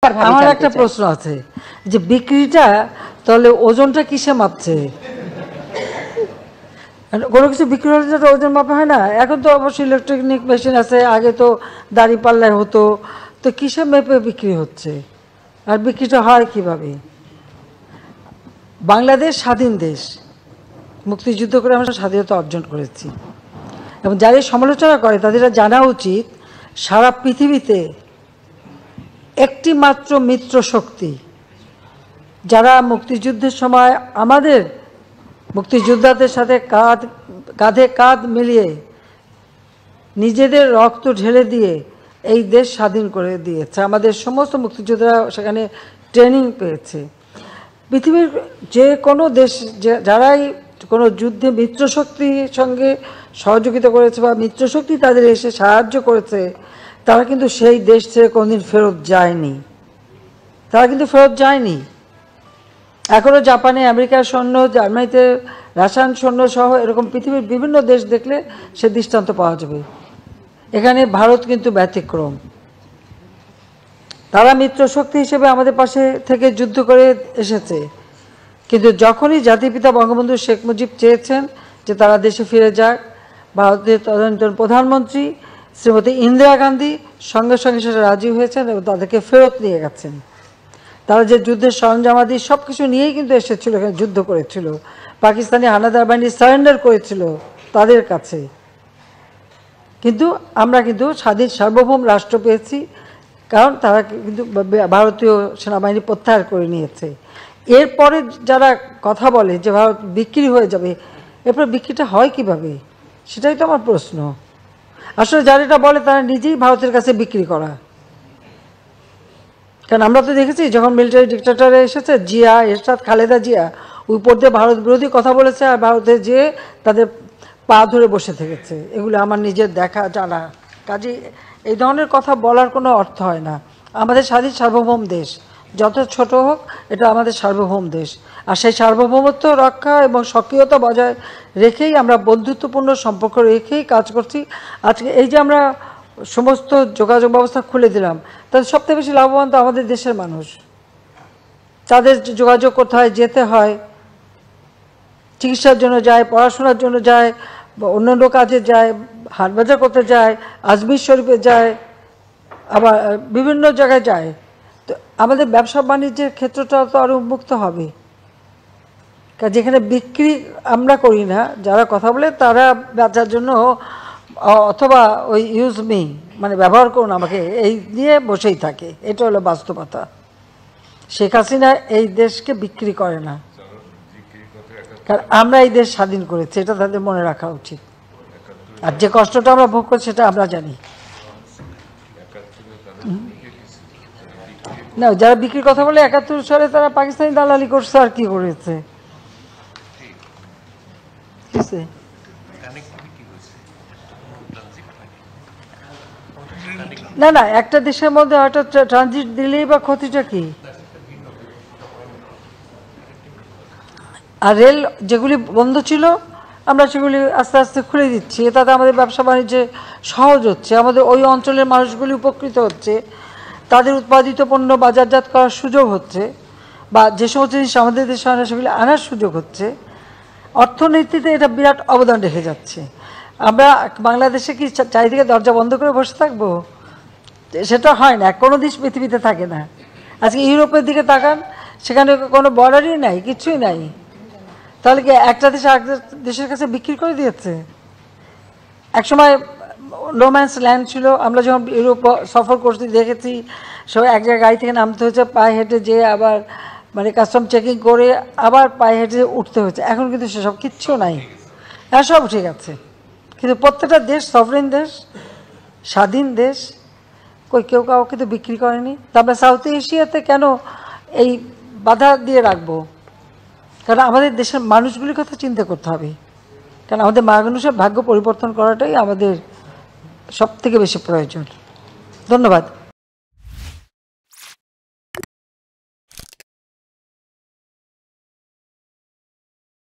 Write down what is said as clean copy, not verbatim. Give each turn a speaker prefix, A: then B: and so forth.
A: পরিষ্কারভাবে
B: আমার একটা প্রশ্ন আছে যে বিক্রিটা তাহলে ওজনটা কিসে মাপছে? কোনো কিছু বিক্রি হলে যেটা ওজন মাপা হয় না? এখন তো অবশ্যই ইলেকট্রনিক মেশিন আছে, আগে তো দাড়ি পাল্লায় হতো, তো কিসে মেপে বিক্রি হচ্ছে আর বিক্রিটা হয় কিভাবে? বাংলাদেশ স্বাধীন দেশ, মুক্তিযুদ্ধ করে আমরা স্বাধীনতা অর্জন করেছি, এবং যারা সমালোচনা করে তাদের জানা উচিত সারা পৃথিবীতে একটি মাত্র মিত্র শক্তি যারা মুক্তিযুদ্ধের সময় আমাদের মুক্তিযোদ্ধাদের সাথে কাঁধে কাঁধ মিলিয়ে নিজেদের রক্ত ঢেলে দিয়ে এই দেশ স্বাধীন করে দিয়েছে। আমাদের সমস্ত মুক্তিযোদ্ধারা সেখানে ট্রেনিং পেয়েছে। পৃথিবীর যে কোনো দেশ যারাই কোনো যুদ্ধে মিত্রশক্তির সঙ্গে সহযোগিতা করেছে বা মিত্রশক্তি তাদের এসে সাহায্য করেছে, তারা কিন্তু সেই দেশ ছেড়ে কোনোদিন ফেরত যায়নি। এখনও জাপানে আমেরিকার সৈন্য, জার্মানিতে রাশিয়ান সৈন্য সহ এরকম পৃথিবীর বিভিন্ন দেশ দেখলে সে দৃষ্টান্ত পাওয়া যাবে। এখানে ভারত কিন্তু ব্যতিক্রম। তারা মিত্রশক্তি হিসেবে আমাদের পাশে থেকে যুদ্ধ করে এসেছে, কিন্তু যখনই জাতিপিতা বঙ্গবন্ধু শেখ মুজিব চেয়েছেন যে তারা দেশে ফিরে যাক, ভারতের তদানীন্তন প্রধানমন্ত্রী শ্রীমতী ইন্দিরা গান্ধী সঙ্গে সঙ্গে সেটা রাজি হয়েছেন এবং তাদেরকে ফেরত নিয়ে গেছেন। তারা যে যুদ্ধের সরঞ্জামাদি সব কিছু নিয়েই কিন্তু এসেছিল, এখানে যুদ্ধ করেছিল। পাকিস্তানি হানাদার বাহিনী সারেন্ডার করেছিল তাদের কাছে, কিন্তু আমরা কিন্তু স্বাধীন সার্বভৌম রাষ্ট্র পেয়েছি, কারণ তারা কিন্তু ভারতীয় সেনাবাহিনী প্রত্যাহার করে নিয়েছে। এরপরে যারা কথা বলে যে ভারত বিক্রি হয়ে যাবে, এরপর বিক্রিটা হয় কিভাবে? সেটাই তো আমার প্রশ্ন। আসলে যারা এটা বলে তারা নিজেই ভারতের কাছে বিক্রি করা। কারণ আমরা তো দেখেছি যখন মিলিটারি ডিক্টেটরে এসেছে, জিয়া, এরশাদ, খালেদা জিয়া উপর দিয়ে ভারত বিরোধী কথা বলেছে আর ভারতে যেয়ে তাদের পা ধরে বসে থেকেছে। এগুলো আমার নিজের দেখা জানা। কাজে এই ধরনের কথা বলার কোনো অর্থ হয় না। আমাদের স্বাধীন সার্বভৌম দেশ, যত ছোট হোক, এটা আমাদের সার্বভৌম দেশ। আর সেই সার্বভৌমত্ব রক্ষা এবং সক্রিয়তা বজায় রেখেই আমরা বন্ধুত্বপূর্ণ সম্পর্ক রেখেই কাজ করছি। আজকে এই যে আমরা সমস্ত যোগাযোগ ব্যবস্থা খুলে দিলাম, তাদের সবথেকে বেশি লাভবান তো আমাদের দেশের মানুষ। তাদের যোগাযোগ করতে হয়, যেতে হয়, চিকিৎসার জন্য যায়, পড়াশোনার জন্য যায়, বা অন্যান্য কাজে যায়, হাটবাজার করতে যায়, আজমির শরীফে যায়, আবার বিভিন্ন জায়গায় যায়। তো আমাদের ব্যবসা বাণিজ্যের ক্ষেত্রটা তো আরও উন্মুক্ত হবে। যেখানে বিক্রি আমরা করি না, যারা কথা বলে তারা বেচার জন্য অথবা ওই ইউজ মি, মানে ব্যবহার করুন আমাকে, এই নিয়ে বসেই থাকে। এটা হলো বাস্তবতা। শেখ হাসিনা এই দেশকে বিক্রি করে না, কারণ আমরা এই দেশ স্বাধীন করেছি, এটা তাদের মনে রাখা উচিত। আর যে কষ্টটা আমরা ভোগ করছি সেটা আমরা জানি না। যারা বিক্রির কথা বলে ৭১ সালে তারা পাকিস্তানি দালালি করছে, আর কি করেছে? না না, একটা দেশের মধ্যে হয়তো ট্রানজিট দিলেই বা ক্ষতিটা কি? আর রেল যেগুলি বন্ধ ছিল আমরা সেগুলি আস্তে আস্তে খুলে দিচ্ছি। তাতে আমাদের ব্যবসা বাণিজ্যে সহজ হচ্ছে, আমাদের ওই অঞ্চলের মানুষগুলি উপকৃত হচ্ছে, তাদের উৎপাদিত পণ্য বাজারজাত করার সুযোগ হচ্ছে, বা যে সমস্ত জিনিস আমাদের দেশে হয় না সেগুলি আনার সুযোগ হচ্ছে। অর্থনীতিতে এটা বিরাট অবদান রেখে যাচ্ছে। আমরা বাংলাদেশে কি চারিদিকে দরজা বন্ধ করে বসে থাকবো? সেটা হয় না, কোনো দেশ পৃথিবীতে থাকে না। আজকে ইউরোপের দিকে তাকান, সেখানে কোনো বর্ডারই নাই, কিছুই নাই। তাহলে কি একটা দেশ আরেক দেশের কাছে বিক্রি করে দিয়েছে? একসময় রোম্যান্স ল্যান্ড ছিল। আমরা যখন ইউরোপ সফর করতে দেখেছি, সবাই এক জায়গায় গাড়ি থেকে নামতে হয়েছে, পায়ে হেঁটে যেয়ে আবার মানে কাস্টম চেকিং করে আবার পায়ে হেঁটে উঠতে হয়েছে। এখন কিন্তু সেসব কিচ্ছু নাই, সব ঠিক আছে। কিন্তু প্রত্যেকটা দেশ সভরেন দেশ, স্বাধীন দেশ, কেউ কাউকে তো বিক্রি করেনি। তবে সাউথ এশিয়াতে কেন এই বাধা দিয়ে রাখবো? কারণ আমাদের দেশের মানুষগুলির কথা চিন্তা করতে হবে, কারণ আমাদের মানুষের ভাগ্য পরিবর্তন করাটাই আমাদের সবথেকে বেশি প্রয়োজন। ধন্যবাদ।